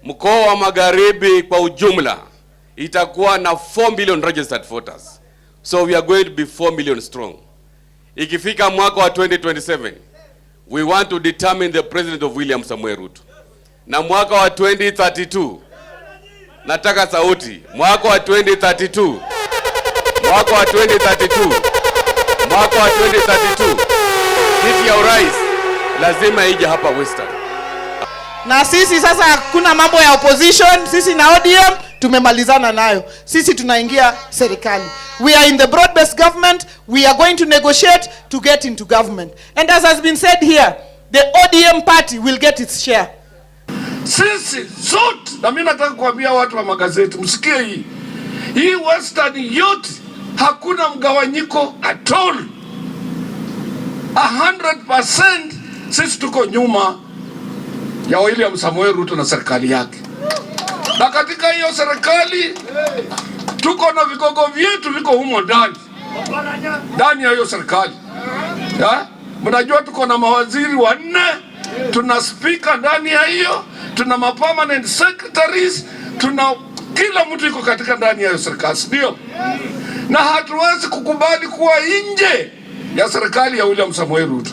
mkoa wa Magharibi kwa ujumla itakuwa na 4 million registered voters. So we are going to be 4 million strong. Ikifika mwaka wa 2027, we want to determine the president of William Samuel Ruto. Na mwaka wa 2032, nataka sauti, mwaka wa 2032, mwaka wa 2032, mwaka wa 2032, kiti ya urais lazima ije hapa Western. Na sisi sasa hakuna mambo ya opposition, sisi na ODM tumemalizana nayo. Sisi tunaingia serikali. We are in the broad-based government. We are going to negotiate to get into government. And as has been said here, the ODM party will get its share. Sisi zote, na mimi nataka kuambia watu wa magazeti msikie hii. Hii Western yote hakuna mgawanyiko at all. 100% sisi tuko nyuma ya William Samuel Ruto na serikali yake. Na katika hiyo serikali tuko na vigogo vyetu viko humo ndani ya hiyo serikali. Mnajua tuko na mawaziri 4, tuna speaker ndani ya hiyo, tuna permanent secretaries, tuna kila mtu iko katika ndani ya hiyo serikali, ndio? Na hatuwezi kukubali kuwa nje ya serikali ya William Samuel Ruto.